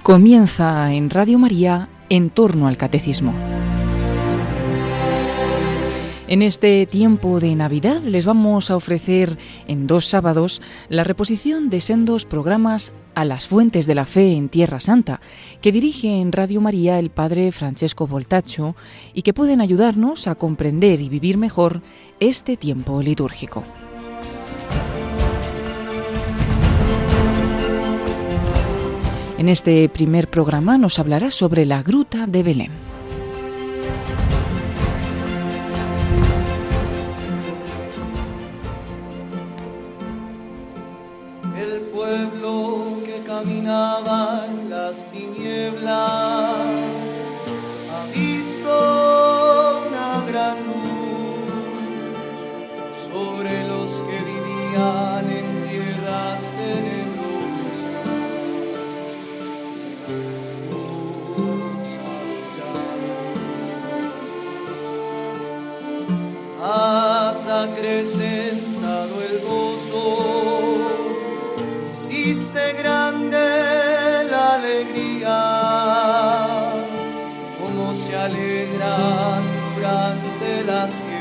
Comienza en Radio María En torno al Catecismo. En este tiempo de Navidad les vamos a ofrecer en 2 sábados la reposición de sendos programas A las fuentes de la fe en Tierra Santa, que dirige en Radio María el padre Francesco Voltaccio y que pueden ayudarnos a comprender y vivir mejor este tiempo litúrgico. En este primer programa nos hablará sobre la Gruta de Belén. El pueblo que caminaba en las tinieblas ha visto una gran luz sobre los que vivían en tierras tenebrosas. Has acrecentado el gozo, hiciste grande la alegría, como se alegran durante la siega.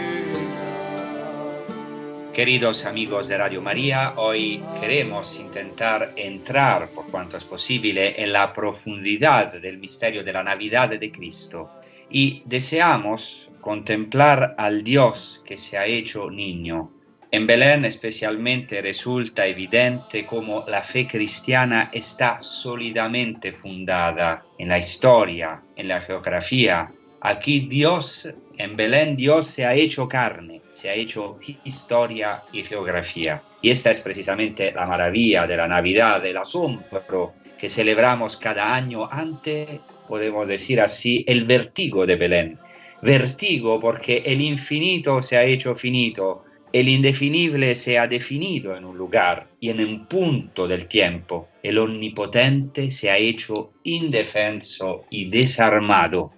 Queridos amigos de Radio María, hoy queremos intentar entrar, por cuanto es posible, en la profundidad del misterio de la Navidad de Cristo y deseamos contemplar al Dios que se ha hecho niño. En Belén especialmente resulta evidente cómo la fe cristiana está sólidamente fundada en la historia, en la geografía. Aquí Dios, en Belén Dios se ha hecho carne, se ha hecho historia y geografía. Y esta es precisamente la maravilla de la Navidad, el asombro que celebramos cada año ante, podemos decir así, el vértigo de Belén. Vértigo porque el infinito se ha hecho finito, el indefinible se ha definido en un lugar y en un punto del tiempo. El omnipotente se ha hecho indefenso y desarmado.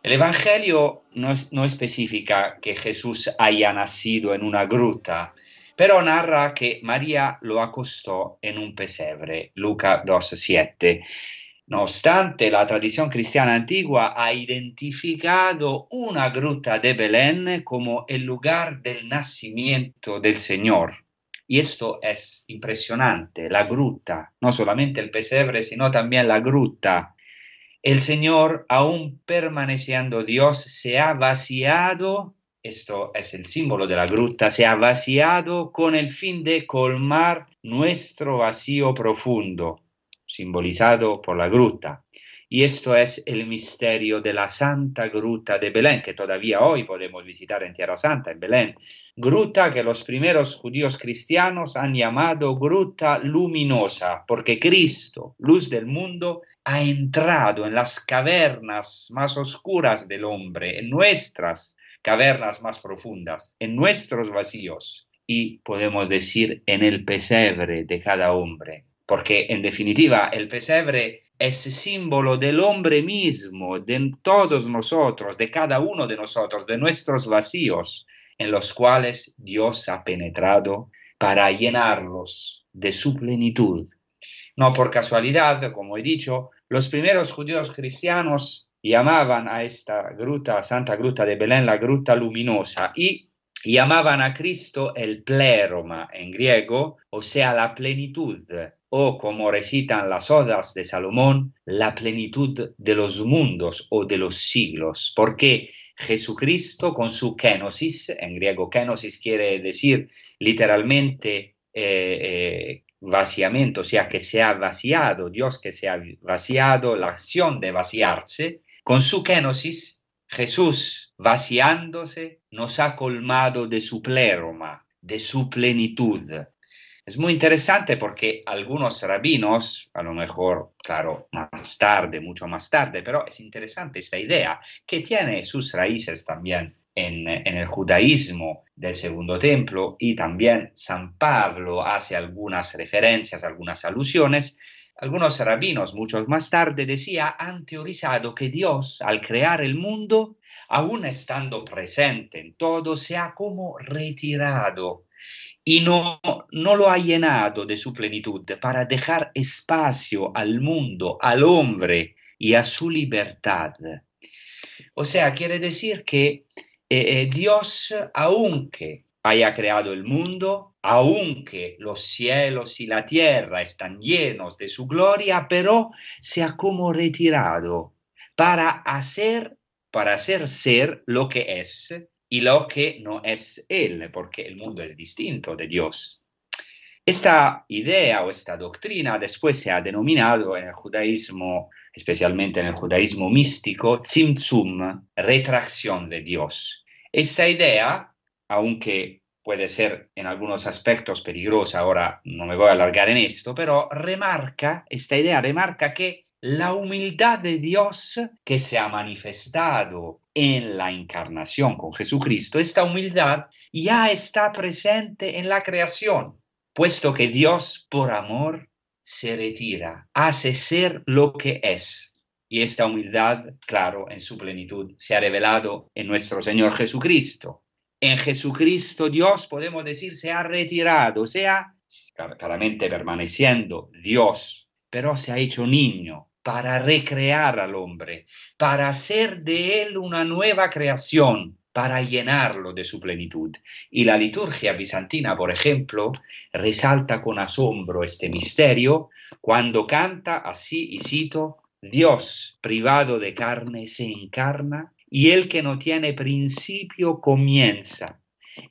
El Evangelio no especifica que Jesús haya nacido en una gruta, pero narra que María lo acostó en un pesebre, Lucas 2:7. No obstante, la tradición cristiana antigua ha identificado una gruta de Belén como el lugar del nacimiento del Señor. Y esto es impresionante, la gruta, no solamente el pesebre, sino también la gruta. El Señor, aún permaneciendo Dios, se ha vaciado, esto es el símbolo de la gruta, se ha vaciado con el fin de colmar nuestro vacío profundo, simbolizado por la gruta. Y esto es el misterio de la Santa Gruta de Belén, que todavía hoy podemos visitar en Tierra Santa, en Belén. Gruta que los primeros judíos cristianos han llamado gruta luminosa, porque Cristo, luz del mundo, ha entrado en las cavernas más oscuras del hombre, en nuestras cavernas más profundas, en nuestros vacíos, y podemos decir en el pesebre de cada hombre. Porque en definitiva el pesebre es símbolo del hombre mismo, de todos nosotros, de cada uno de nosotros, de nuestros vacíos, en los cuales Dios ha penetrado para llenarlos de su plenitud. No por casualidad, como he dicho, los primeros judíos cristianos llamaban a esta gruta, Santa Gruta de Belén, la gruta luminosa, y llamaban a Cristo el pleroma en griego, o sea, la plenitud, o como recitan las odas de Salomón, la plenitud de los mundos o de los siglos, porque Jesucristo con su kenosis, en griego kenosis quiere decir literalmente vaciamiento, o sea, que se ha vaciado, Dios que se ha vaciado, la acción de vaciarse, con su kenosis, Jesús vaciándose nos ha colmado de su pleroma, de su plenitud. Es muy interesante porque algunos rabinos, a lo mejor, claro, más tarde, mucho más tarde, pero es interesante esta idea que tiene sus raíces también en el judaísmo del Segundo Templo, y también San Pablo hace algunas referencias, algunas alusiones. Algunos rabinos, muchos más tarde, han teorizado que Dios, al crear el mundo, aún estando presente en todo, se ha como retirado y no lo ha llenado de su plenitud para dejar espacio al mundo, al hombre y a su libertad. O sea, quiere decir que Dios, aunque haya creado el mundo, aunque los cielos y la tierra están llenos de su gloria, pero se ha como retirado para hacer ser lo que es y lo que no es Él, porque el mundo es distinto de Dios. Esta idea o esta doctrina después se ha denominado en el judaísmo, especialmente en el judaísmo místico, tzimtzum, retracción de Dios. Esta idea, aunque puede ser en algunos aspectos peligrosa, ahora no me voy a alargar en esto, pero esta idea remarca que la humildad de Dios que se ha manifestado en la encarnación con Jesucristo, esta humildad ya está presente en la creación, puesto que Dios por amor se retira, hace ser lo que es. Y esta humildad, claro, en su plenitud se ha revelado en nuestro Señor Jesucristo. En Jesucristo Dios, podemos decir, se ha retirado, claramente permaneciendo Dios, pero se ha hecho niño para recrear al hombre, para hacer de él una nueva creación, para llenarlo de su plenitud. Y la liturgia bizantina, por ejemplo, resalta con asombro este misterio cuando canta así, y cito, Dios privado de carne se encarna y el que no tiene principio comienza.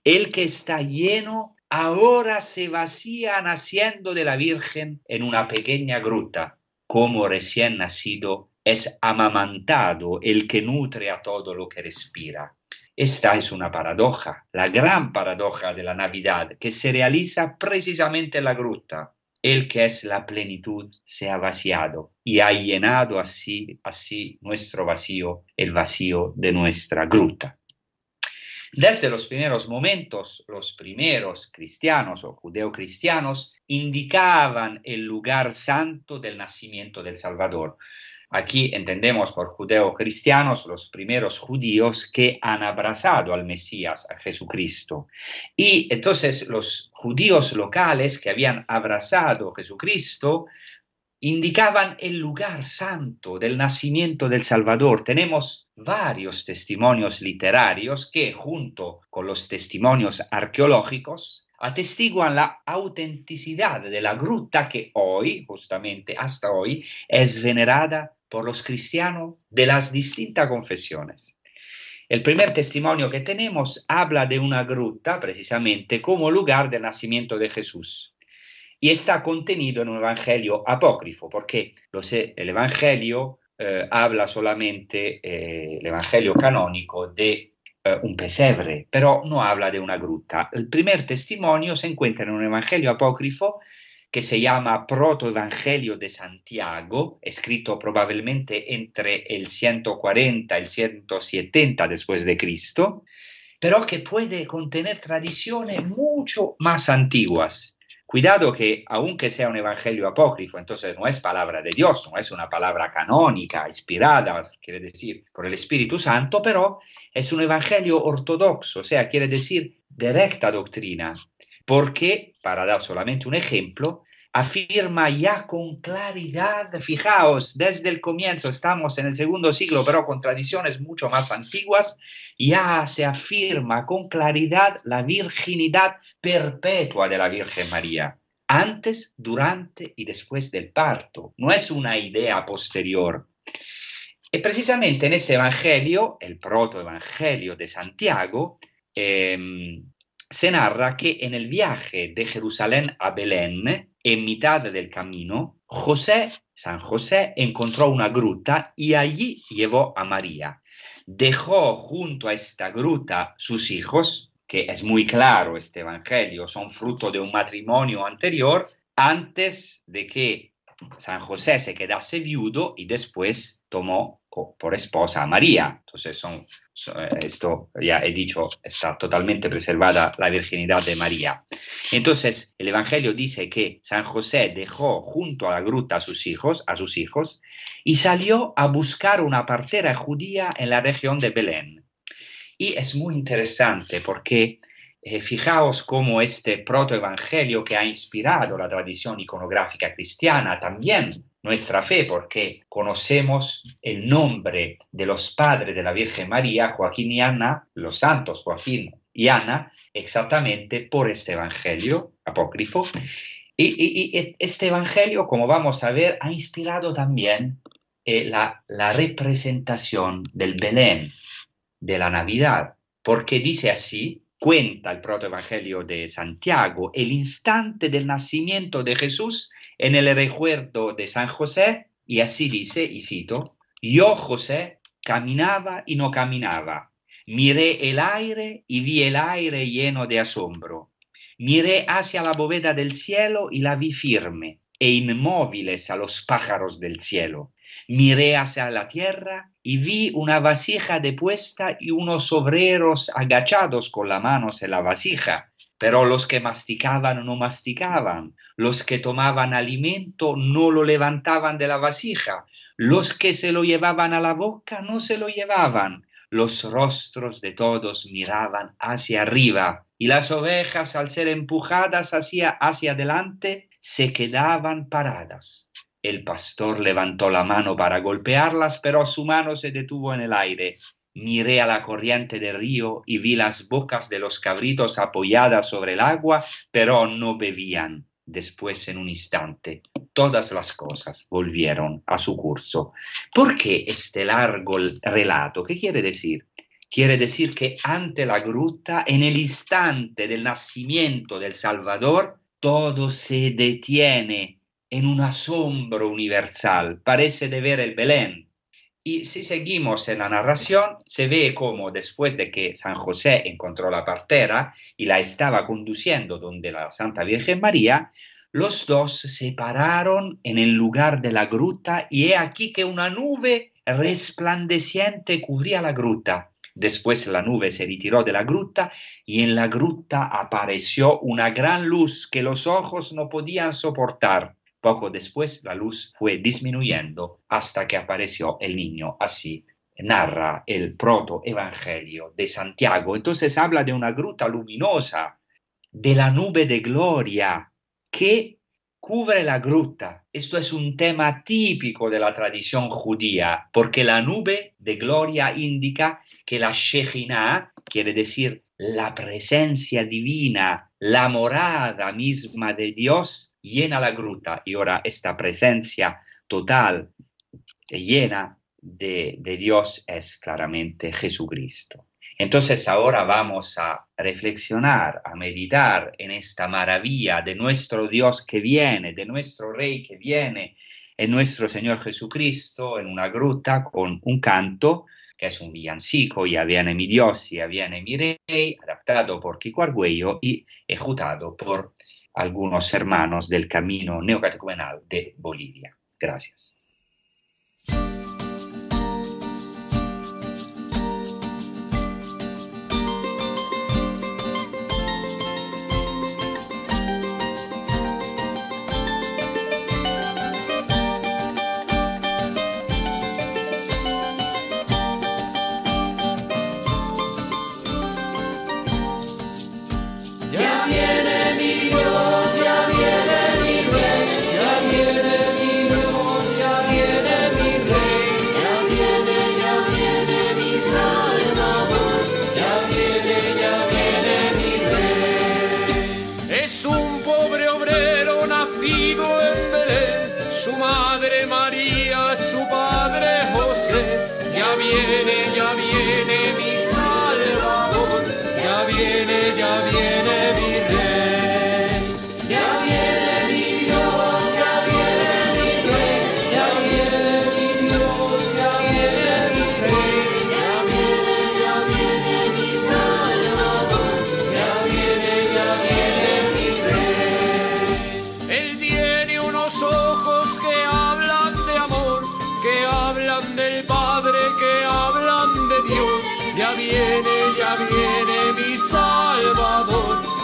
El que está lleno ahora se vacía naciendo de la Virgen en una pequeña gruta. Como recién nacido es amamantado el que nutre a todo lo que respira. Esta es una paradoja, la gran paradoja de la Navidad, que se realiza precisamente en la gruta. El que es la plenitud se ha vaciado y ha llenado así nuestro vacío, el vacío de nuestra gruta. Desde los primeros momentos, los primeros cristianos o judeocristianos indicaban el lugar santo del nacimiento del Salvador. Aquí entendemos por judeocristianos los primeros judíos que han abrazado al Mesías, a Jesucristo. Y entonces los judíos locales que habían abrazado a Jesucristo indicaban el lugar santo del nacimiento del Salvador. Tenemos varios testimonios literarios que, junto con los testimonios arqueológicos, atestiguan la autenticidad de la gruta que hoy, justamente hasta hoy, es venerada por los cristianos de las distintas confesiones. El primer testimonio que tenemos habla de una gruta, precisamente, como lugar del nacimiento de Jesús. Y está contenido en un evangelio apócrifo, porque el evangelio habla solamente, el evangelio canónico, de un pesebre, pero no habla de una gruta. El primer testimonio se encuentra en un evangelio apócrifo que se llama Protoevangelio de Santiago, escrito probablemente entre el 140 y el 170 después de Cristo, pero que puede contener tradiciones mucho más antiguas. Cuidado que, aunque sea un evangelio apócrifo, entonces no es palabra de Dios, no es una palabra canónica, inspirada, quiere decir, por el Espíritu Santo, pero es un evangelio ortodoxo, o sea, quiere decir de recta doctrina, porque, para dar solamente un ejemplo, afirma ya con claridad, fijaos, desde el comienzo, estamos en el segundo siglo, pero con tradiciones mucho más antiguas, ya se afirma con claridad la virginidad perpetua de la Virgen María, antes, durante y después del parto. No es una idea posterior. Y precisamente en ese evangelio, el protoevangelio de Santiago, se narra que en el viaje de Jerusalén a Belén, en mitad del camino, San José encontró una gruta y allí llevó a María. Dejó junto a esta gruta sus hijos, que es muy claro este evangelio, son fruto de un matrimonio anterior, antes de que San José se quedase viudo y después tomó por esposa a María. Entonces esto ya he dicho, está totalmente preservada la virginidad de María. Entonces el evangelio dice que San José dejó junto a la gruta a sus hijos y salió a buscar una partera judía en la región de Belén. Y es muy interesante porque Fijaos cómo este protoevangelio que ha inspirado la tradición iconográfica cristiana, también nuestra fe, porque conocemos el nombre de los padres de la Virgen María, Joaquín y Ana, los santos Joaquín y Ana, exactamente por este evangelio apócrifo. Y este evangelio, como vamos a ver, ha inspirado también la representación del Belén, de la Navidad, porque dice así, cuenta el protoevangelio de Santiago, el instante del nacimiento de Jesús en el recuerdo de San José, y así dice, y cito, yo, José, caminaba y no caminaba, miré el aire y vi el aire lleno de asombro, miré hacia la bóveda del cielo y la vi firme e inmóviles a los pájaros del cielo. Miré hacia la tierra y vi una vasija depuesta y unos obreros agachados con las manos en la vasija. Pero los que masticaban no masticaban, los que tomaban alimento no lo levantaban de la vasija, los que se lo llevaban a la boca no se lo llevaban. Los rostros de todos miraban hacia arriba y las ovejas, al ser empujadas hacia adelante, se quedaban paradas. El pastor levantó la mano para golpearlas, pero su mano se detuvo en el aire. Miré a la corriente del río y vi las bocas de los cabritos apoyadas sobre el agua, pero no bebían. Después, en un instante, todas las cosas volvieron a su curso. ¿Por qué este largo relato? ¿Qué quiere decir? Quiere decir que ante la gruta, en el instante del nacimiento del Salvador, todo se detiene en un asombro universal. Parece de ver el Belén. Y si seguimos en la narración, se ve como después de que San José encontró la partera y la estaba conduciendo donde la Santa Virgen María, los dos se pararon en el lugar de la gruta y he aquí que una nube resplandeciente cubría la gruta. Después la nube se retiró de la gruta y en la gruta apareció una gran luz que los ojos no podían soportar. Poco después la luz fue disminuyendo hasta que apareció el niño. Así narra el protoevangelio de Santiago. Entonces habla de una gruta luminosa, de la nube de gloria que cubre la gruta. Esto es un tema típico de la tradición judía, porque la nube de gloria indica que la Shejinah, quiere decir la presencia divina, la morada misma de Dios, llena la gruta. Y ahora esta presencia total, llena de Dios, es claramente Jesucristo. Entonces ahora vamos a reflexionar, a meditar en esta maravilla de nuestro Dios que viene, de nuestro Rey que viene, en nuestro Señor Jesucristo, en una gruta con un canto, que es un villancico, Ya viene mi Dios, ya viene mi Rey, adaptado por Kiko Argüello y ejecutado por algunos hermanos del Camino Neocatecumenal de Bolivia. Gracias.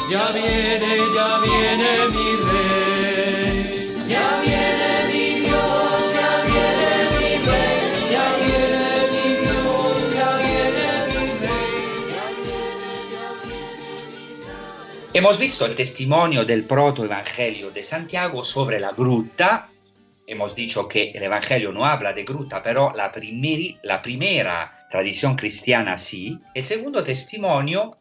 Ya viene mi Rey, ya viene mi Dios, ya viene mi Rey, ya viene mi Dios, ya viene mi Rey, ya viene mi Salvador. Hemos visto el testimonio del protoevangelio de Santiago sobre la gruta. Hemos dicho que el evangelio no habla de gruta, pero la primera tradición cristiana sí. El segundo testimonio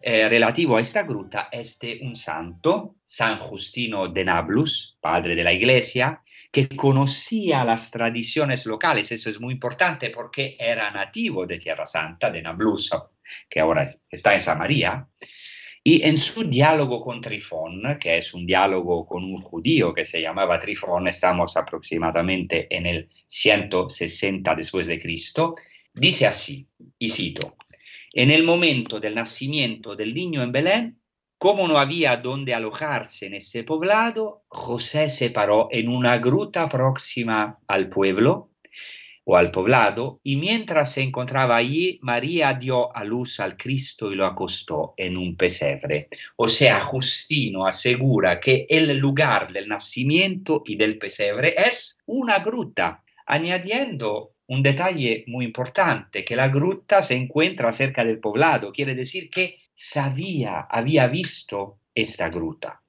relativo a esta gruta es de un santo, San Justino de Nablus, padre de la Iglesia, que conocía las tradiciones locales. Eso es muy importante porque era nativo de Tierra Santa, de Nablus, que ahora está en Samaria. Y en su diálogo con Trifón, que es un diálogo con un judío que se llamaba Trifón, estamos aproximadamente en el 160 después de Cristo, dice así, y cito: en el momento del nacimiento del niño en Belén, como no había donde alojarse en ese poblado, José se paró en una gruta próxima al pueblo o al poblado, y mientras se encontraba allí, María dio a luz al Cristo y lo acostó en un pesebre. O sea, Justino asegura que el lugar del nacimiento y del pesebre es una gruta, añadiendo un detalle muy importante, que la gruta se encuentra cerca del poblado, quiere decir que había visto esta gruta.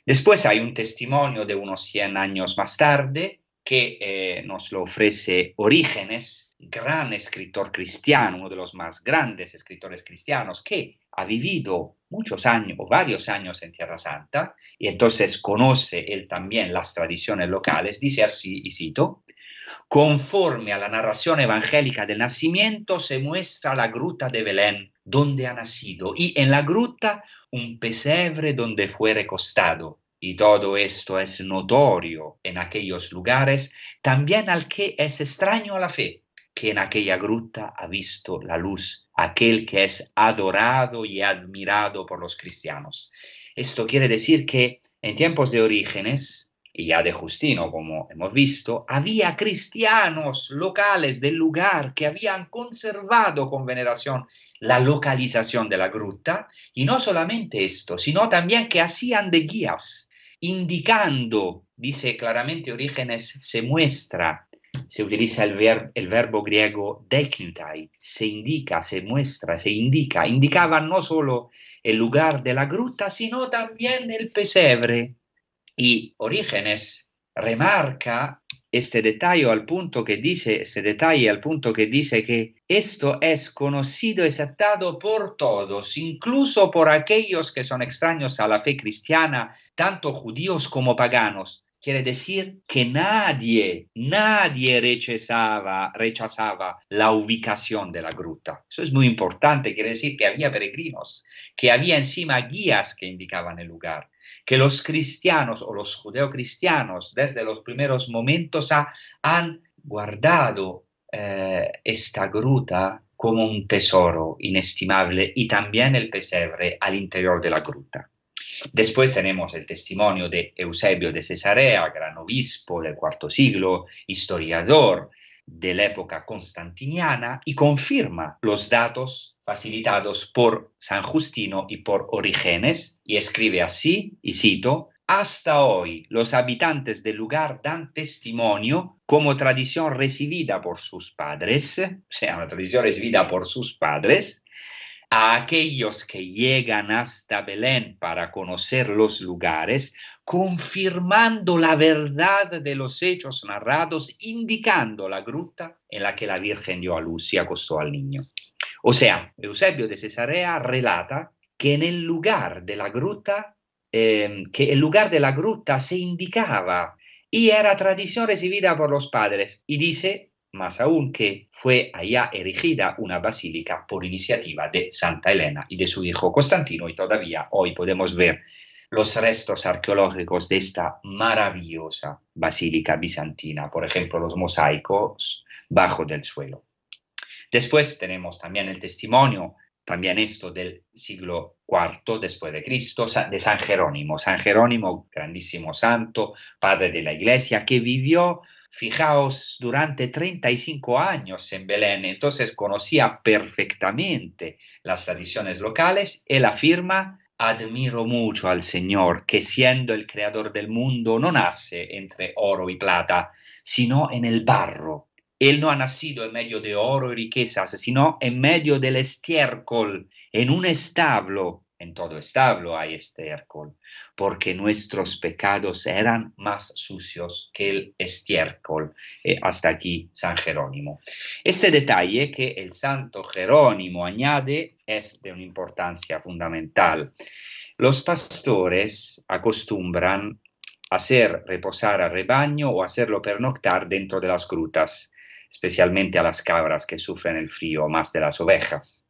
Después hay un testimonio de unos 100 años más tarde, que nos lo ofrece Orígenes, gran escritor cristiano, uno de los más grandes escritores cristianos, que ha vivido muchos años, varios años en Tierra Santa, y entonces conoce él también las tradiciones locales. Dice así, y cito: conforme a la narración evangélica del nacimiento, se muestra la gruta de Belén, donde ha nacido, y en la gruta un pesebre donde fue recostado. Y todo esto es notorio en aquellos lugares, también al que es extraño a la fe, que en aquella gruta ha visto la luz, aquel que es adorado y admirado por los cristianos. Esto quiere decir que en tiempos de Orígenes, y ya de Justino, como hemos visto, había cristianos locales del lugar que habían conservado con veneración la localización de la gruta, y no solamente esto, sino también que hacían de guías, indicando, dice claramente Orígenes, se muestra, se utiliza el verbo griego deiknitai, se indica, se muestra, se indica, indicaban no solo el lugar de la gruta, sino también el pesebre. Y Orígenes remarca este detalle al punto que dice que esto es conocido y aceptado por todos, incluso por aquellos que son extraños a la fe cristiana, tanto judíos como paganos. Quiere decir que nadie rechazaba la ubicación de la gruta. Eso es muy importante, quiere decir que había peregrinos, que había encima guías que indicaban el lugar, que los cristianos o los judeocristianos desde los primeros momentos han guardado esta gruta como un tesoro inestimable, y también el pesebre al interior de la gruta. Después tenemos el testimonio de Eusebio de Cesarea, gran obispo del IV siglo, historiador de la época constantiniana, y confirma los datos facilitados por San Justino y por Orígenes, y escribe así, y cito: hasta hoy los habitantes del lugar dan testimonio como tradición recibida por sus padres, o sea, una tradición recibida por sus padres, a aquellos que llegan hasta Belén para conocer los lugares, confirmando la verdad de los hechos narrados, indicando la gruta en la que la Virgen dio a luz y acostó al niño. O sea, Eusebio de Cesarea relata que en el lugar de la gruta, se indicaba y era tradición recibida por los padres, y dice más aún que fue allá erigida una basílica por iniciativa de Santa Elena y de su hijo Constantino, y todavía hoy podemos ver los restos arqueológicos de esta maravillosa basílica bizantina, por ejemplo, los mosaicos bajo del suelo. Después tenemos también el testimonio, también esto del siglo IV después de Cristo, de San Jerónimo. San Jerónimo, grandísimo santo, padre de la Iglesia, que vivió, fijaos, durante 35 años en Belén, entonces conocía perfectamente las tradiciones locales. Él afirma: admiro mucho al Señor, que siendo el creador del mundo no nace entre oro y plata, sino en el barro. Él no ha nacido en medio de oro y riquezas, sino en medio del estiércol, en un establo, En todo establo hay estiércol, porque nuestros pecados eran más sucios que el estiércol. Hasta aquí San Jerónimo. Este detalle que el santo Jerónimo añade es de una importancia fundamental. Los pastores acostumbran hacer reposar al rebaño o hacerlo pernoctar dentro de las grutas, especialmente a las cabras que sufren el frío más de las ovejas.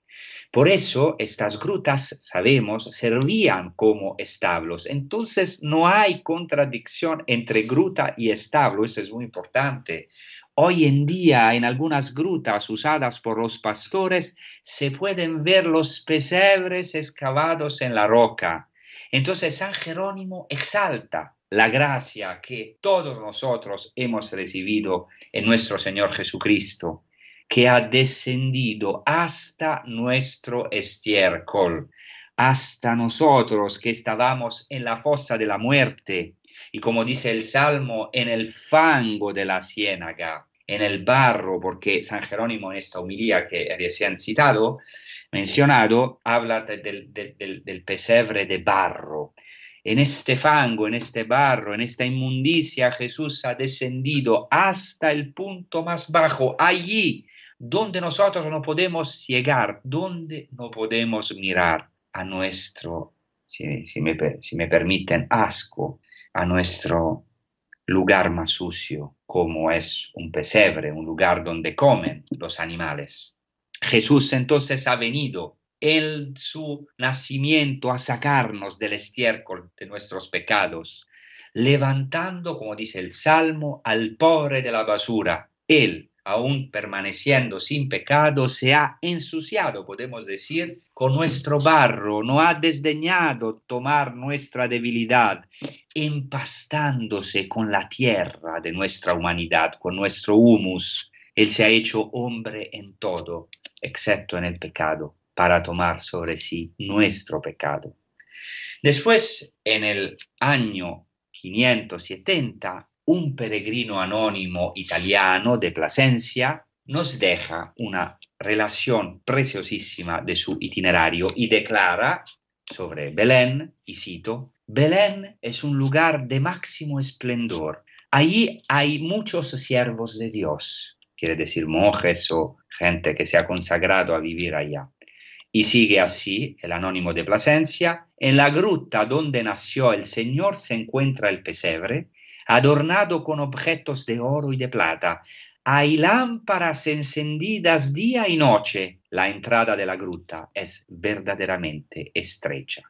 Por eso estas grutas, sabemos, servían como establos. Entonces no hay contradicción entre gruta y establo, eso es muy importante. Hoy en día en algunas grutas usadas por los pastores se pueden ver los pesebres excavados en la roca. Entonces San Jerónimo exalta la gracia que todos nosotros hemos recibido en nuestro Señor Jesucristo, que ha descendido hasta nuestro estiércol, hasta nosotros que estábamos en la fosa de la muerte, y como dice el Salmo, en el fango de la ciénaga, en el barro, porque San Jerónimo en esta homilía que recién mencionado, habla del pesebre de barro. En este fango, en este barro, en esta inmundicia, Jesús ha descendido hasta el punto más bajo, allí donde nosotros no podemos llegar, donde no podemos mirar a nuestro, si me permiten, asco, a nuestro lugar más sucio, como es un pesebre, un lugar donde comen los animales. Jesús entonces ha venido en su nacimiento a sacarnos del estiércol de nuestros pecados, levantando, como dice el Salmo, al pobre de la basura. Él, aún permaneciendo sin pecado, se ha ensuciado, podemos decir, con nuestro barro, no ha desdeñado tomar nuestra debilidad, empastándose con la tierra de nuestra humanidad, con nuestro humus. Él se ha hecho hombre en todo, excepto en el pecado, para tomar sobre sí nuestro pecado. Después, en el año 570, un peregrino anónimo italiano de Plasencia nos deja una relación preciosísima de su itinerario y declara sobre Belén, y cito: Belén es un lugar de máximo esplendor. Allí hay muchos siervos de Dios, quiere decir monjes o gente que se ha consagrado a vivir allá. Y sigue así el anónimo de Plasencia: en la gruta donde nació el Señor se encuentra el pesebre, adornado con objetos de oro y de plata. Hay lámparas encendidas día y noche. La entrada de la gruta es verdaderamente estrecha.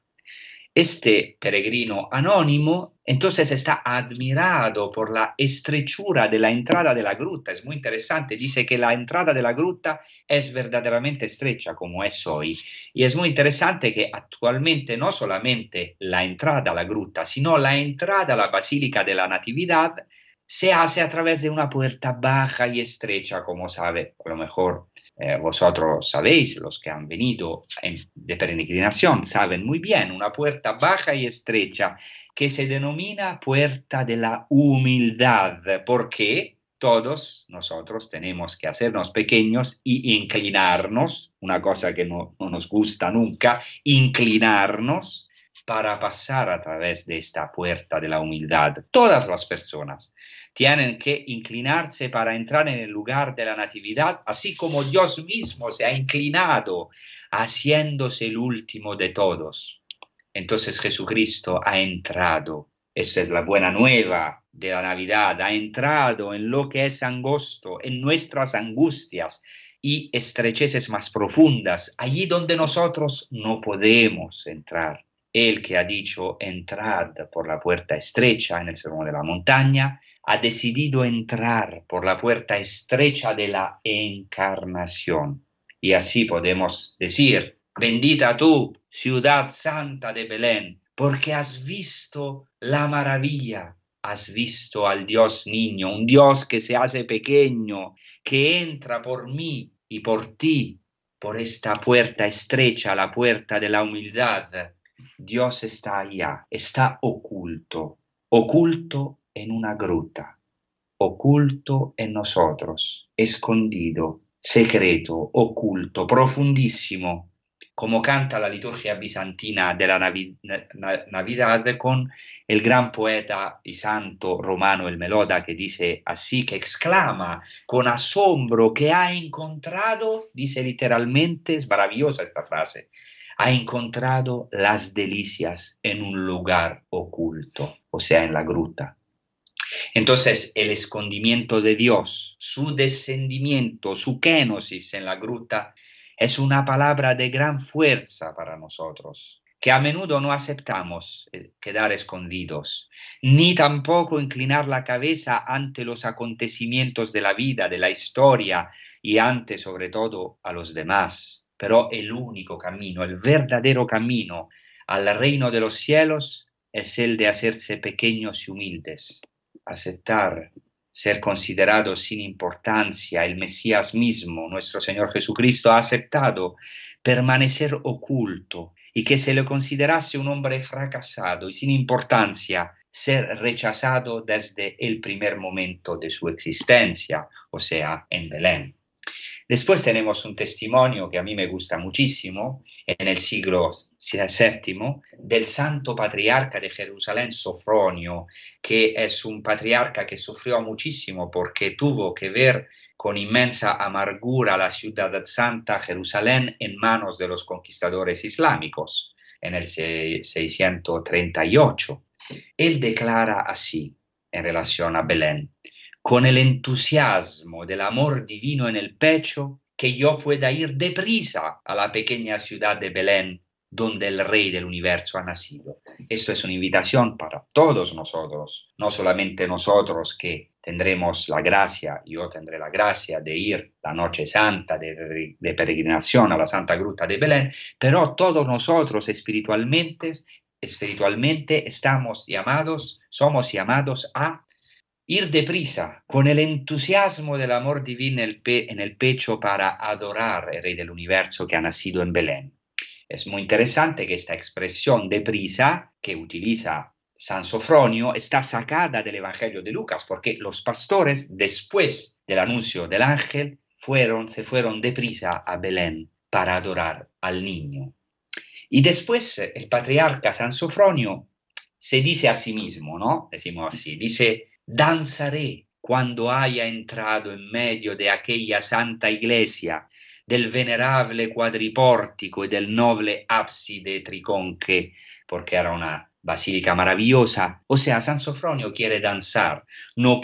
Este peregrino anónimo entonces está admirado por la estrechura de la entrada de la gruta. Es muy interesante, dice que la entrada de la gruta es verdaderamente estrecha como es hoy. Y es muy interesante que actualmente no solamente la entrada a la gruta, sino la entrada a la Basílica de la Natividad se hace a través de una puerta baja y estrecha, como sabe, a lo mejor vosotros sabéis, los que han venido de peregrinación saben muy bien, una puerta baja y estrecha que se denomina puerta de la humildad, porque todos nosotros tenemos que hacernos pequeños y inclinarnos, una cosa que no nos gusta nunca, inclinarnos para pasar a través de esta puerta de la humildad. Todas las personas tienen que inclinarse para entrar en el lugar de la natividad, así como Dios mismo se ha inclinado, haciéndose el último de todos. Entonces Jesucristo ha entrado, esta es la buena nueva de la Navidad, ha entrado en lo que es angosto, en nuestras angustias y estrecheces más profundas, allí donde nosotros no podemos entrar. Él que ha dicho: entrad por la puerta estrecha en el sermón de la montaña, ha decidido entrar por la puerta estrecha de la encarnación. Y así podemos decir: bendita tú, ciudad santa de Belén, porque has visto la maravilla, has visto al Dios niño, un Dios que se hace pequeño, que entra por mí y por ti, por esta puerta estrecha, la puerta de la humildad. Dios está allá, está oculto, oculto en una gruta, oculto en nosotros, escondido, secreto, oculto, profundísimo. como canta la liturgia bizantina de la Navidad con el gran poeta y santo romano el Meloda, que dice así, que exclama con asombro que ha encontrado, dice literalmente, es maravillosa esta frase, ha encontrado las delicias en un lugar oculto, o sea, en la gruta. Entonces, el escondimiento de Dios, su descendimiento, su kenosis en la gruta, es una palabra de gran fuerza para nosotros, que a menudo no aceptamos quedar escondidos, ni tampoco inclinar la cabeza ante los acontecimientos de la vida, de la historia, y ante, sobre todo, a los demás. Pero el único camino, el verdadero camino al reino de los cielos es el de hacerse pequeños y humildes, aceptar ser considerado sin importancia. El Mesías mismo, nuestro Señor Jesucristo, ha aceptado permanecer oculto y que se le considerase un hombre fracasado y sin importancia, ser rechazado desde el primer momento de su existencia, o sea, en Belén. Después tenemos un testimonio que a mí me gusta muchísimo, en el siglo VII, del santo patriarca de Jerusalén, Sofronio, que es un patriarca que sufrió muchísimo porque tuvo que ver con inmensa amargura la ciudad santa Jerusalén en manos de los conquistadores islámicos en el 638. Él declara así en relación a Belén: con el entusiasmo del amor divino en el pecho, que yo pueda ir deprisa a la pequeña ciudad de Belén, donde el Rey del universo ha nacido. Esto es una invitación para todos nosotros, no solamente nosotros que tendremos la gracia, yo tendré la gracia de ir la noche santa de peregrinación a la Santa Gruta de Belén, pero todos nosotros espiritualmente somos llamados a ir deprisa, con el entusiasmo del amor divino en el pecho, para adorar al Rey del universo que ha nacido en Belén. Es muy interesante que esta expresión deprisa que utiliza San Sofronio está sacada del Evangelio de Lucas, porque los pastores, después del anuncio del ángel, se fueron deprisa a Belén para adorar al niño. Y después el patriarca San Sofronio se dice a sí mismo, ¿no? Decimos así, dice: danzaré cuando haya entrado en medio de aquella santa iglesia, del venerable cuadripórtico y del noble ábside triconche, porque era una basílica maravillosa. O sea, San Sofronio quiere danzar, no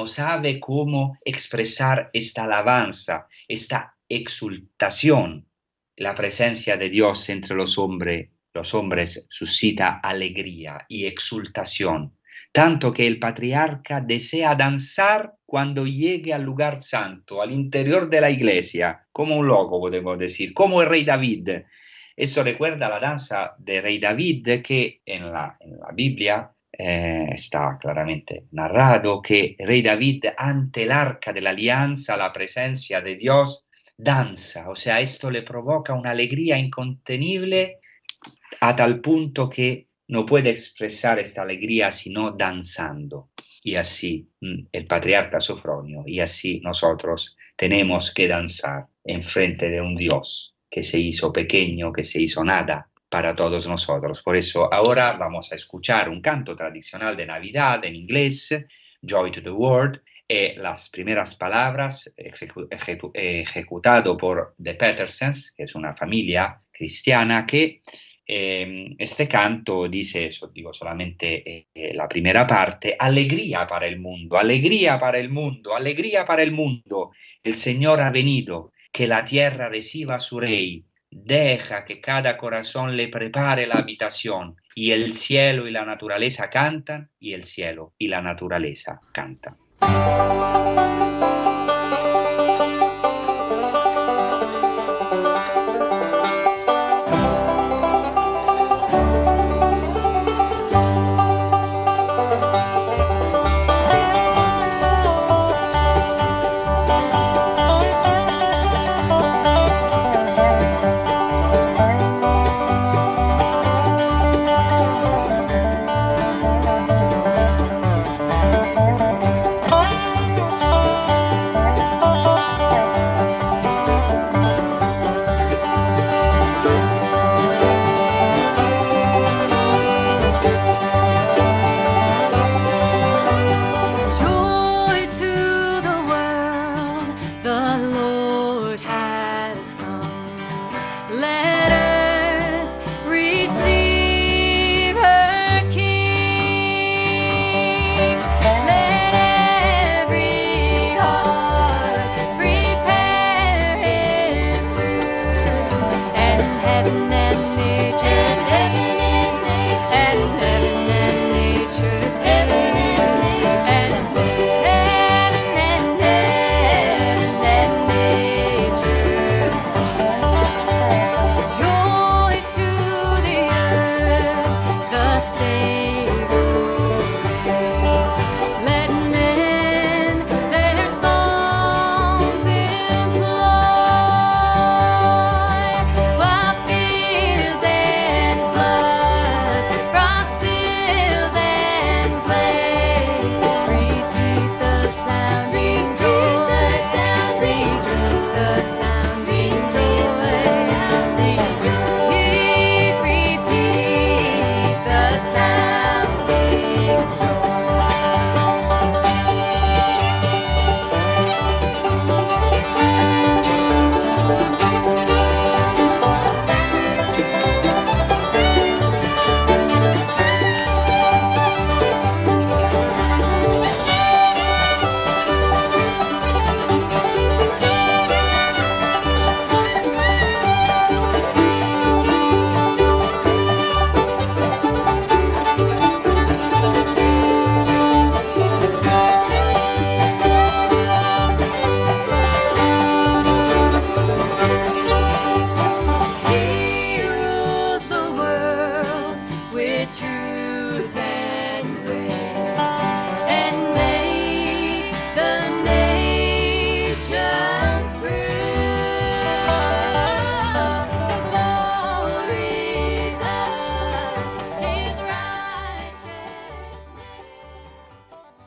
sabe cómo expresar esta alabanza, esta exultación. La presencia de Dios entre los hombres suscita alegría y exultación, tanto que el patriarca desea danzar cuando llegue al lugar santo, al interior de la iglesia, como un loco, podemos decir, como el rey David. Eso recuerda la danza del rey David, que en la Biblia está claramente narrado que el rey David, ante el arca de la alianza, la presencia de Dios, danza. O sea, esto le provoca una alegría incontenible a tal punto que no puede expresar esta alegría sino danzando. Y así el patriarca Sofronio, y así nosotros tenemos que danzar en frente de un Dios que se hizo pequeño, que se hizo nada para todos nosotros. Por eso ahora vamos a escuchar un canto tradicional de Navidad en inglés, Joy to the World, las primeras palabras ejecutado por The Petersens, que es una familia cristiana que este canto dice eso, digo solamente la primera parte: alegría para el mundo, alegría para el mundo, alegría para el mundo. El Señor ha venido, que la tierra reciba a su Rey. Deja que cada corazón le prepare la habitación. Y el cielo y la naturaleza cantan, y el cielo y la naturaleza cantan.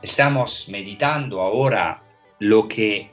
Estamos meditando ahora lo que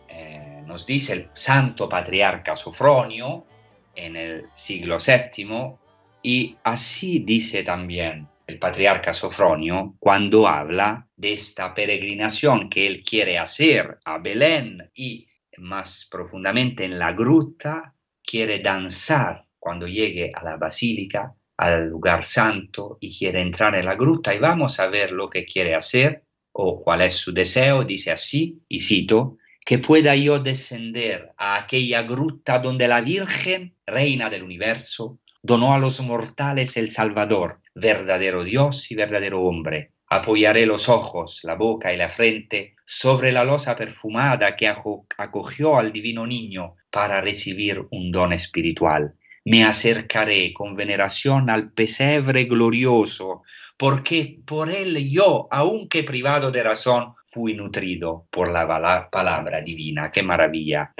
nos dice el Santo Patriarca Sofronio en el siglo VII, y así dice también el Patriarca Sofronio cuando habla de esta peregrinación que él quiere hacer a Belén y más profundamente en la gruta, quiere danzar cuando llegue a la basílica, al lugar santo, y quiere entrar en la gruta, y vamos a ver lo que quiere hacer o cuál es su deseo. Dice así, y cito: que pueda yo descender a aquella gruta donde la Virgen, reina del universo, donó a los mortales el Salvador, verdadero Dios y verdadero hombre. Apoyaré los ojos, la boca y la frente sobre la losa perfumada que acogió al divino niño para recibir un don espiritual. Me acercaré con veneración al pesebre glorioso, porque por él yo, aunque privado de razón, fui nutrido por la palabra divina. ¡Qué maravilla!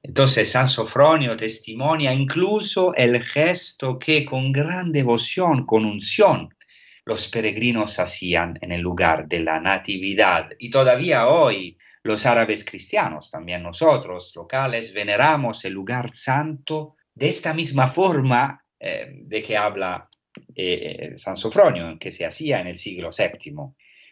Entonces San Sofronio testimonia incluso el gesto que con gran devoción, con unción, los peregrinos hacían en el lugar de la Natividad. Y todavía hoy los árabes cristianos, también nosotros locales, veneramos el lugar santo de esta misma forma de que habla San Sofronio, que se hacía en el siglo VII.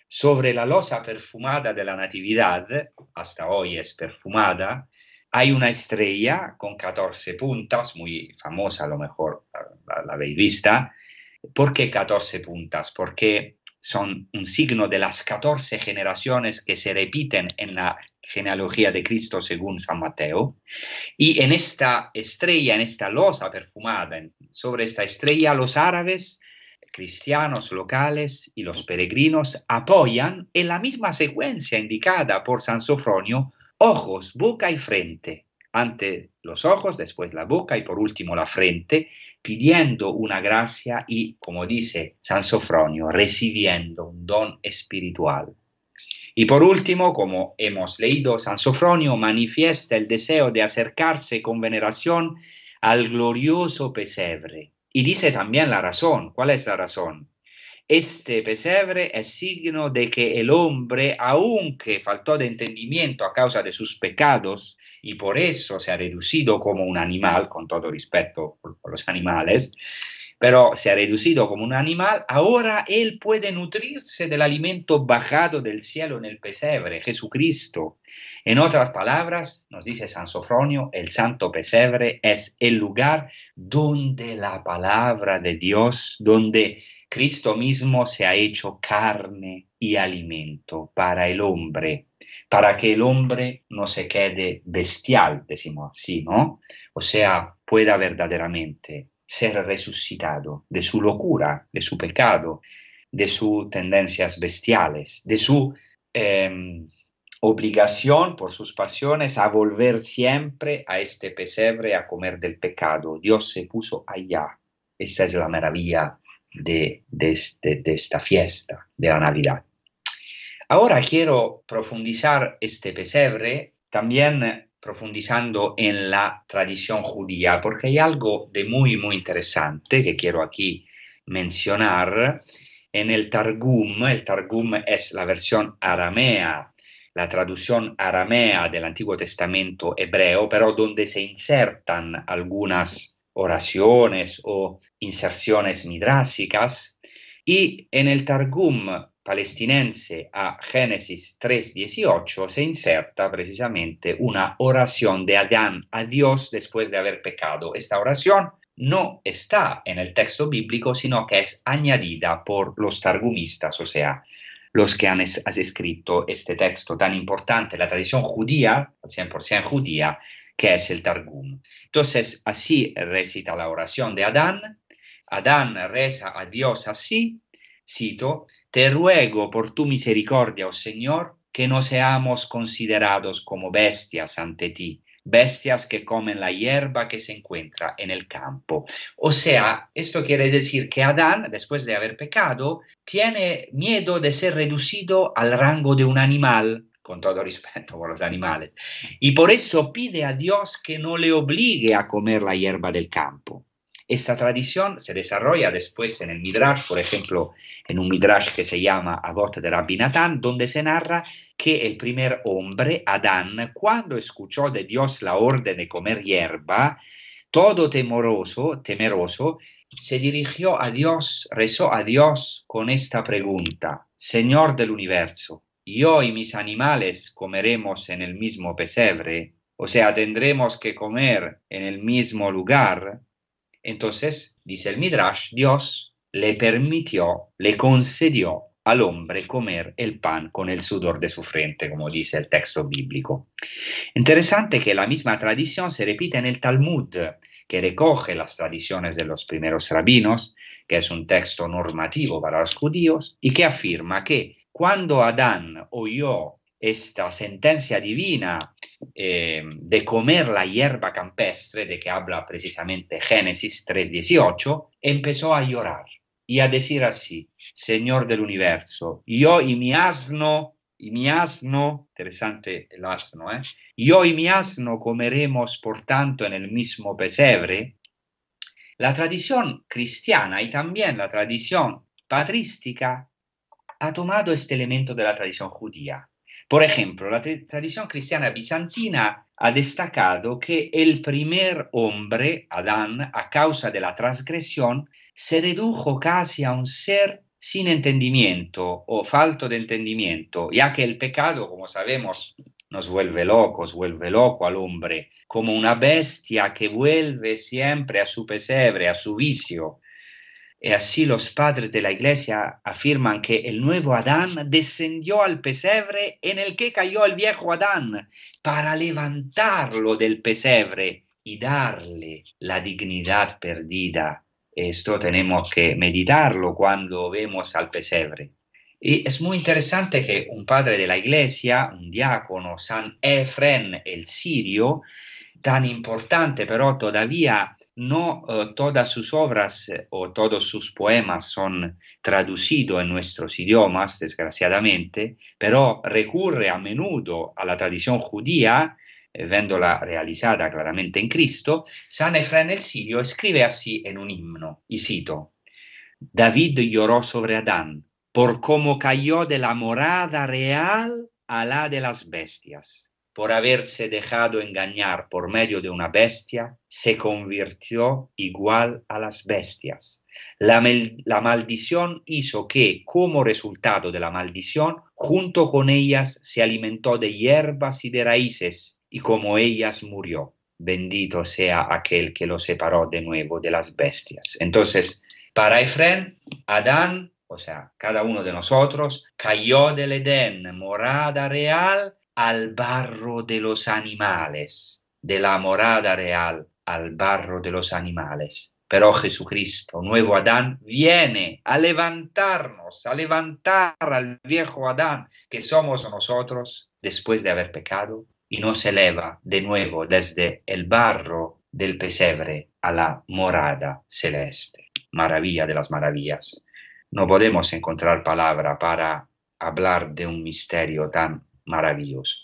Sobre la losa perfumada de la Natividad, hasta hoy es perfumada, hay una estrella con 14 puntas, muy famosa, a lo mejor la habéis vista. ¿Por qué 14 puntas? Porque son un signo de las 14 generaciones que se repiten en la genealogía de Cristo según San Mateo. Y en esta estrella, en esta losa perfumada, sobre esta estrella, los árabes, cristianos locales y los peregrinos apoyan en la misma secuencia indicada por San Sofronio: ojos, boca y frente. Ante los ojos, después la boca y por último la frente, pidiendo una gracia y, como dice San Sofronio, recibiendo un don espiritual. Y por último, como hemos leído, San Sofronio manifiesta el deseo de acercarse con veneración al glorioso pesebre. Y dice también la razón. ¿Cuál es la razón? Este pesebre es signo de que el hombre, aunque faltó de entendimiento a causa de sus pecados y por eso se ha reducido como un animal, con todo respeto por los animales, pero se ha reducido como un animal, ahora él puede nutrirse del alimento bajado del cielo en el pesebre, Jesucristo. En otras palabras, nos dice San Sofronio, el santo pesebre es el lugar donde la palabra de Dios, donde Cristo mismo se ha hecho carne y alimento para el hombre, para que el hombre no se quede bestial, decimos así, ¿no? O sea, pueda verdaderamente ser resucitado, de su locura, de su pecado, de sus tendencias bestiales, de su obligación por sus pasiones a volver siempre a este pesebre a comer del pecado. Dios se puso allá. Esta es la maravilla de esta fiesta de la Navidad. Ahora quiero profundizar este pesebre también profundizando en la tradición judía, porque hay algo de muy, muy interesante que quiero aquí mencionar. En el Targum es la versión aramea, la traducción aramea del Antiguo Testamento hebreo, pero donde se insertan algunas oraciones o inserciones midrásicas, y en el Targum palestinense a Génesis 3:18 se inserta precisamente una oración de Adán a Dios después de haber pecado. Esta oración no está en el texto bíblico, sino que es añadida por los targumistas, o sea, los que han escrito este texto tan importante, la tradición judía, 100% judía, que es el Targum. Entonces, así recita la oración de Adán. Adán reza a Dios así, cito: «Te ruego por tu misericordia, oh Señor, que no seamos considerados como bestias ante ti, bestias que comen la hierba que se encuentra en el campo». O sea, esto quiere decir que Adán, después de haber pecado, tiene miedo de ser reducido al rango de un animal, con todo respeto por los animales, y por eso pide a Dios que no le obligue a comer la hierba del campo. Esta tradición se desarrolla después en el Midrash, por ejemplo, en un Midrash que se llama Avot de Rabbi Natán, donde se narra que el primer hombre, Adán, cuando escuchó de Dios la orden de comer hierba, todo temeroso, se dirigió a Dios, rezó a Dios con esta pregunta: «Señor del universo, ¿yo y mis animales comeremos en el mismo pesebre? O sea, ¿tendremos que comer en el mismo lugar?». Entonces, dice el Midrash, Dios le permitió, le concedió al hombre comer el pan con el sudor de su frente, como dice el texto bíblico. Interesante que la misma tradición se repite en el Talmud, que recoge las tradiciones de los primeros rabinos, que es un texto normativo para los judíos, y que afirma que cuando Adán oyó esta sentencia divina de comer la hierba campestre, de que habla precisamente Génesis 3:18, empezó a llorar y a decir así: «Señor del universo, yo y mi asno, interesante el asno, yo y mi asno comeremos por tanto en el mismo pesebre». La tradición cristiana y también la tradición patrística ha tomado este elemento de la tradición judía. Por ejemplo, la tradición cristiana bizantina ha destacado que el primer hombre, Adán, a causa de la transgresión, se redujo casi a un ser sin entendimiento o falto de entendimiento, ya que el pecado, como sabemos, nos vuelve loco al hombre, como una bestia que vuelve siempre a su pesebre, a su vicio. Y así los padres de la Iglesia afirman que el nuevo Adán descendió al pesebre en el que cayó el viejo Adán para levantarlo del pesebre y darle la dignidad perdida. Esto tenemos que meditarlo cuando vemos al pesebre. Y es muy interesante que un padre de la Iglesia, un diácono, San Efrén el Sirio, tan importante, pero todavía no todas sus obras o todos sus poemas son traducidos en nuestros idiomas, desgraciadamente, pero recurre a menudo a la tradición judía, viéndola realizada claramente en Cristo. San Efrén el Sirio escribe así en un himno, y cito: «David lloró sobre Adán, por cómo cayó de la morada real a la de las bestias. Por haberse dejado engañar por medio de una bestia, se convirtió igual a las bestias. La maldición hizo que, como resultado de la maldición, junto con ellas se alimentó de hierbas y de raíces, y como ellas murió. Bendito sea aquel que lo separó de nuevo de las bestias». Entonces, para Efrén, Adán, o sea, cada uno de nosotros, cayó del Edén, morada real, al barro de los animales, de la morada real al barro de los animales. Pero Jesucristo, nuevo Adán, viene a levantarnos, a levantar al viejo Adán que somos nosotros después de haber pecado y nos eleva de nuevo desde el barro del pesebre a la morada celeste. Maravilla de las maravillas. No podemos encontrar palabra para hablar de un misterio tan maravilloso.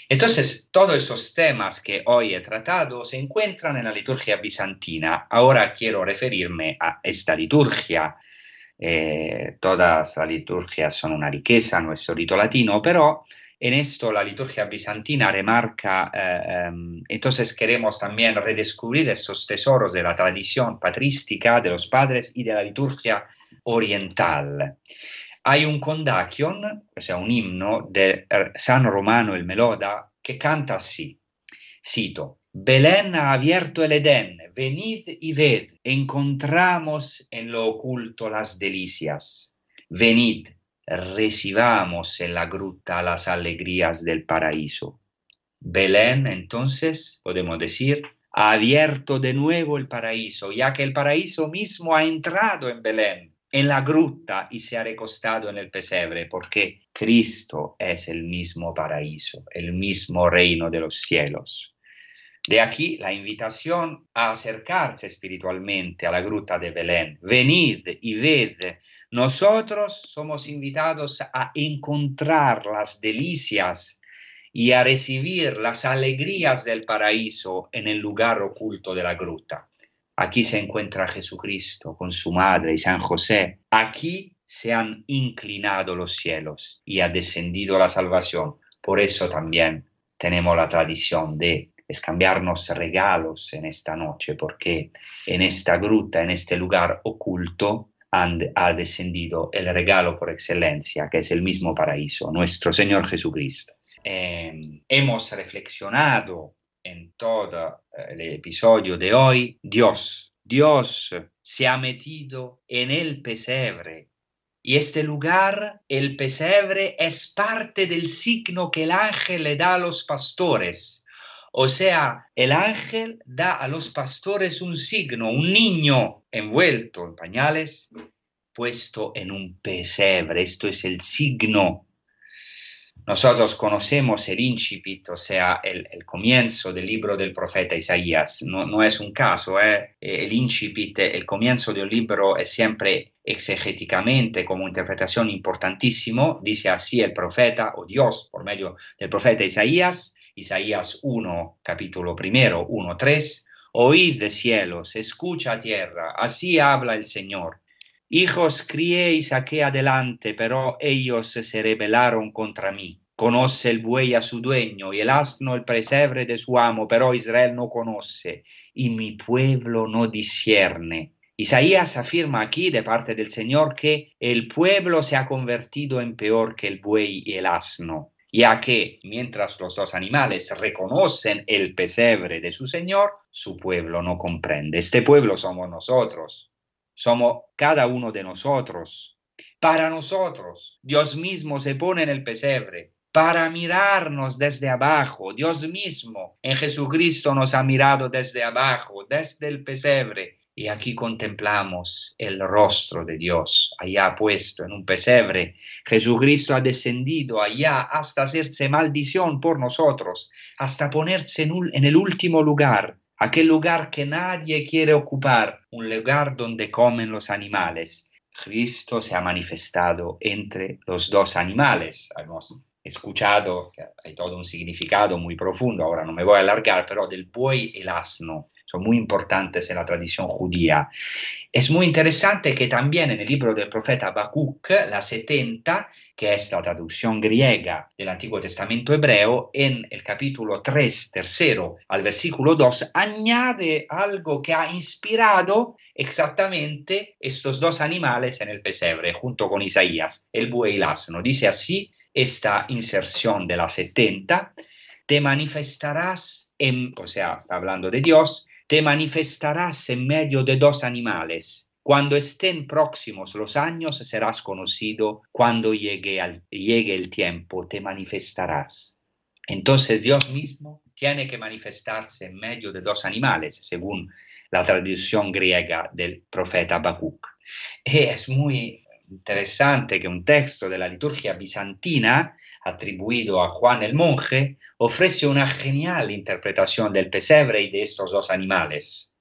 Entonces, todos esos temas que hoy he tratado se encuentran en la liturgia bizantina. Ahora quiero referirme a esta liturgia. Todas las liturgias son una riqueza, nuestro rito latino, pero en esto la liturgia bizantina remarca, entonces queremos también redescubrir estos tesoros de la tradición patrística de los padres y de la liturgia oriental. Hay un condacion, o sea, un himno de San Romano el Meloda, que canta así, cito, Belén ha abierto el Edén, venid y ved, encontramos en lo oculto las delicias. Venid, recibamos en la gruta las alegrías del paraíso. Belén, entonces, podemos decir, ha abierto de nuevo el paraíso, ya que el paraíso mismo ha entrado en Belén, en la gruta, y se ha recostado en el pesebre, porque Cristo es el mismo paraíso, el mismo reino de los cielos. De aquí la invitación a acercarse espiritualmente a la gruta de Belén. Venid y ved. Nosotros somos invitados a encontrar las delicias y a recibir las alegrías del paraíso en el lugar oculto de la gruta. Aquí se encuentra Jesucristo con su madre y San José. Aquí se han inclinado los cielos y ha descendido la salvación. Por eso también tenemos la tradición de cambiarnos regalos en esta noche, porque en esta gruta, en este lugar oculto, ha descendido el regalo por excelencia, que es el mismo paraíso, nuestro Señor Jesucristo. Hemos reflexionado en todo el episodio de hoy, Dios se ha metido en el pesebre, y este lugar, el pesebre, es parte del signo que el ángel le da a los pastores. O sea, el ángel da a los pastores un signo, un niño envuelto en pañales, puesto en un pesebre. Esto es el signo. Nosotros conocemos el incipit, o sea, el comienzo del libro del profeta Isaías. No es un caso, el incipit, el comienzo de un libro es siempre exegéticamente como interpretación importantísimo. Dice así el profeta o Dios por medio del profeta Isaías 1, capítulo 1, 1:3. Oíd cielos, escucha tierra, así habla el Señor. Hijos criéis aquí adelante, pero ellos se rebelaron contra mí. Conoce el buey a su dueño y el asno el pesebre de su amo, pero Israel no conoce y mi pueblo no discierne. Isaías afirma aquí de parte del Señor que el pueblo se ha convertido en peor que el buey y el asno, ya que mientras los dos animales reconocen el pesebre de su Señor, su pueblo no comprende. Este pueblo somos nosotros. Somos cada uno de nosotros. Para nosotros, Dios mismo se pone en el pesebre para mirarnos desde abajo. Dios mismo en Jesucristo nos ha mirado desde abajo, desde el pesebre. Y aquí contemplamos el rostro de Dios, allá puesto en un pesebre. Jesucristo ha descendido allá hasta hacerse maldición por nosotros, hasta ponerse en el último lugar. Aquel lugar que nadie quiere ocupar, un lugar donde comen los animales. Cristo se ha manifestado entre los dos animales. Hemos escuchado que hay todo un significado muy profundo, ahora no me voy a alargar, pero del buey y el asno son muy importantes en la tradición judía. Es muy interesante que también en el libro del profeta Habacuc, la 70, que es la traducción griega del Antiguo Testamento hebreo, en el capítulo 3, tercero al versículo 2, añade algo que ha inspirado exactamente estos dos animales en el pesebre, junto con Isaías, el buey y el asno. Dice así esta inserción de la 70, te manifestarás, o sea, está hablando de Dios, te manifestarás en medio de dos animales. Cuando estén próximos los años, serás conocido. Cuando llegue el tiempo, te manifestarás. Entonces Dios mismo tiene que manifestarse en medio de dos animales, según la traducción griega del profeta Habacuc. Y es muy interesante que un texto de la liturgia bizantina, atribuido a Juan el Monje, ofrece una genial interpretación del pesebre y de estos dos animales.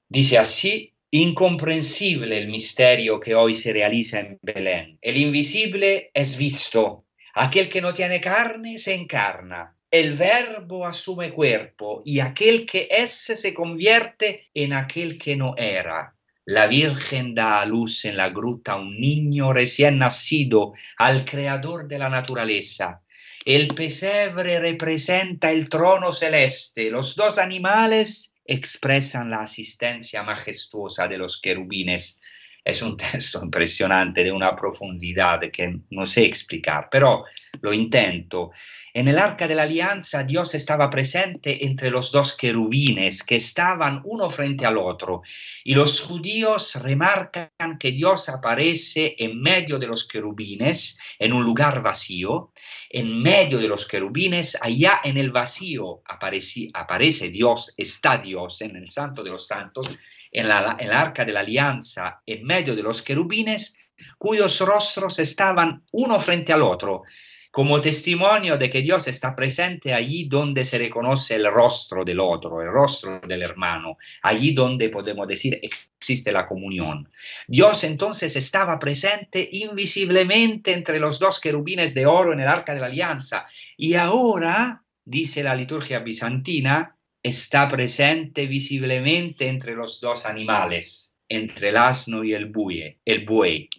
Dice así: incomprensible el misterio que hoy se realiza en Belén. El invisible es visto. Aquel que no tiene carne se encarna. El verbo asume cuerpo y aquel que es se convierte en aquel que no era. La Virgen da a luz en la gruta un niño recién nacido, al creador de la naturaleza. El pesebre representa el trono celeste. Los dos animales expresan la asistencia majestuosa de los querubines. Es un texto impresionante, de una profundidad que no sé explicar, pero lo intento. En el Arca de la Alianza, Dios estaba presente entre los dos querubines que estaban uno frente al otro, y los judíos remarcan que Dios aparece en medio de los querubines, en un lugar vacío. En medio de los querubines, allá en el vacío, aparece Dios, está Dios en el Santo de los Santos, en la Arca de la Alianza, en medio de los querubines, cuyos rostros estaban uno frente al otro, como testimonio de que Dios está presente allí donde se reconoce el rostro del otro, el rostro del hermano, allí donde podemos decir existe la comunión. Dios entonces estaba presente invisiblemente entre los dos querubines de oro en el Arca de la Alianza, y ahora, dice la liturgia bizantina, está presente visiblemente entre los dos animales, entre el asno y el buey.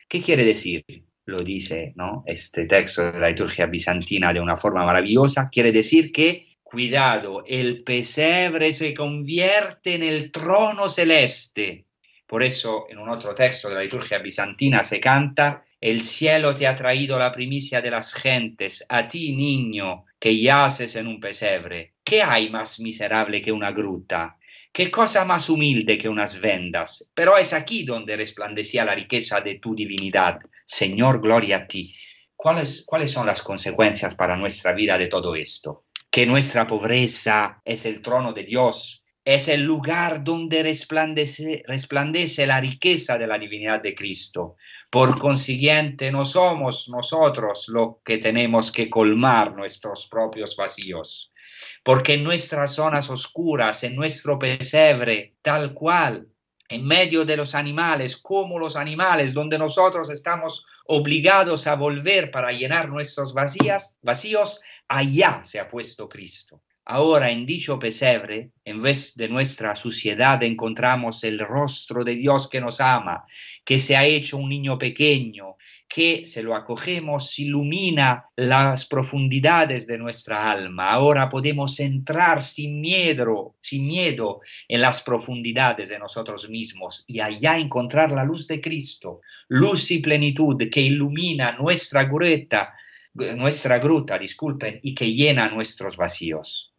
¿Qué quiere decir? Lo dice, ¿no?, este texto de la liturgia bizantina de una forma maravillosa. Quiere decir que, cuidado, el pesebre se convierte en el trono celeste. Por eso, en un otro texto de la liturgia bizantina se canta: el cielo te ha traído la primicia de las gentes, a ti, niño, que yaces en un pesebre. ¿Qué hay más miserable que una gruta? ¿Qué cosa más humilde que unas vendas? Pero es aquí donde resplandecía la riqueza de tu divinidad. Señor, gloria a ti. ¿Cuáles son las consecuencias para nuestra vida de todo esto? Que nuestra pobreza es el trono de Dios, es el lugar donde resplandece la riqueza de la divinidad de Cristo. Por consiguiente, no somos nosotros los que tenemos que colmar nuestros propios vacíos, porque en nuestras zonas oscuras, en nuestro pesebre, tal cual, en medio de los animales, como los animales, donde nosotros estamos obligados a volver para llenar nuestros vacíos, allá se ha puesto Cristo. Ahora, en dicho pesebre, en vez de nuestra suciedad, encontramos el rostro de Dios que nos ama, que se ha hecho un niño pequeño, que, si lo acogemos, ilumina las profundidades de nuestra alma. Ahora podemos entrar sin miedo en las profundidades de nosotros mismos y allá encontrar la luz de Cristo, luz y plenitud que ilumina nuestra gruta, y que llena nuestros vacíos.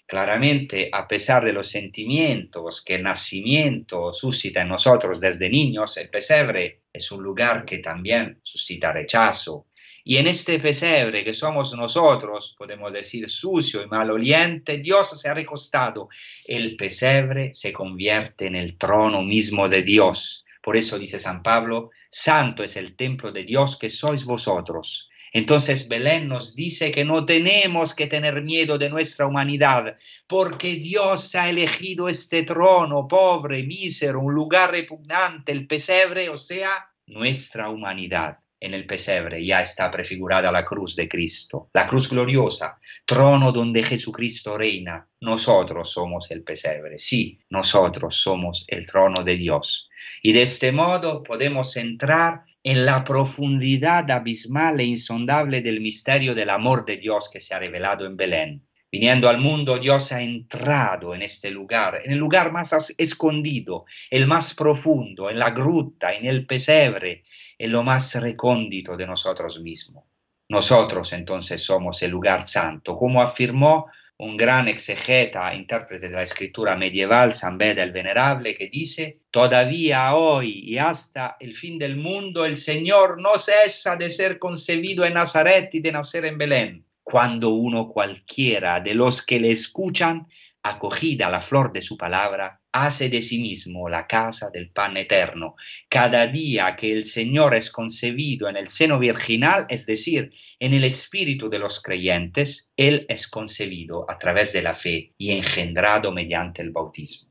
Claramente, a pesar de los sentimientos que el nacimiento suscita en nosotros desde niños, el pesebre es un lugar que también suscita rechazo. Y en este pesebre que somos nosotros, podemos decir sucio y maloliente, Dios se ha recostado. El pesebre se convierte en el trono mismo de Dios. Por eso dice San Pablo: santo es el templo de Dios que sois vosotros. Entonces Belén nos dice que no tenemos que tener miedo de nuestra humanidad, porque Dios ha elegido este trono pobre, mísero, un lugar repugnante, el pesebre, o sea, nuestra humanidad. En el pesebre ya está prefigurada la cruz de Cristo, la cruz gloriosa, trono donde Jesucristo reina. Nosotros somos el pesebre, sí, nosotros somos el trono de Dios. Y de este modo podemos entrar en la profundidad abismal e insondable del misterio del amor de Dios que se ha revelado en Belén. Viniendo al mundo, Dios ha entrado en este lugar, en el lugar más escondido, el más profundo, en la gruta, en el pesebre, en lo más recóndito de nosotros mismos. Nosotros entonces somos el lugar santo, como afirmó un gran exegeta, intérprete de la escritura medieval, San Beda el Venerable, que dice: todavía hoy y hasta el fin del mundo el Señor no cesa de ser concebido en Nazaret y de nacer en Belén. Cuando uno cualquiera de los que le escuchan acogida a la flor de su palabra, hace de sí mismo la casa del pan eterno. Cada día que el Señor es concebido en el seno virginal, es decir, en el espíritu de los creyentes, Él es concebido a través de la fe y engendrado mediante el bautismo.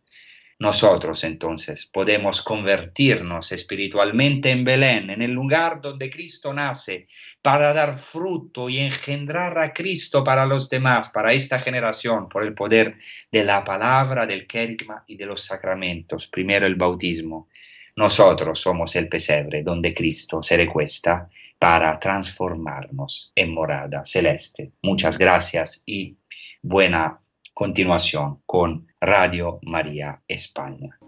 Nosotros entonces podemos convertirnos espiritualmente en Belén, en el lugar donde Cristo nace, para dar fruto y engendrar a Cristo para los demás, para esta generación, por el poder de la palabra, del querigma y de los sacramentos. Primero el bautismo. Nosotros somos el pesebre donde Cristo se recuesta para transformarnos en morada celeste. Muchas gracias y buena continuación con Radio María España.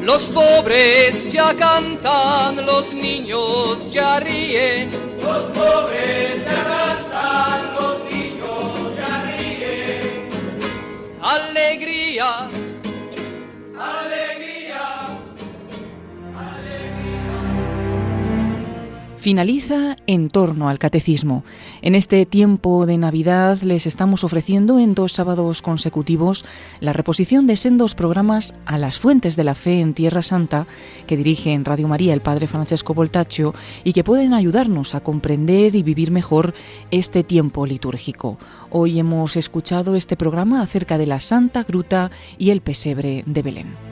Los pobres ya cantan, los niños ya ríen. Los pobres ya cantan, los niños ya ríen. Alegría, alegría, alegría. Finaliza En torno al Catecismo. En este tiempo de Navidad les estamos ofreciendo en 2 sábados consecutivos la reposición de sendos programas a las fuentes de la fe en Tierra Santa que dirige en Radio María el Padre Francesco Voltaccio y que pueden ayudarnos a comprender y vivir mejor este tiempo litúrgico. Hoy hemos escuchado este programa acerca de la Santa Gruta y el pesebre de Belén.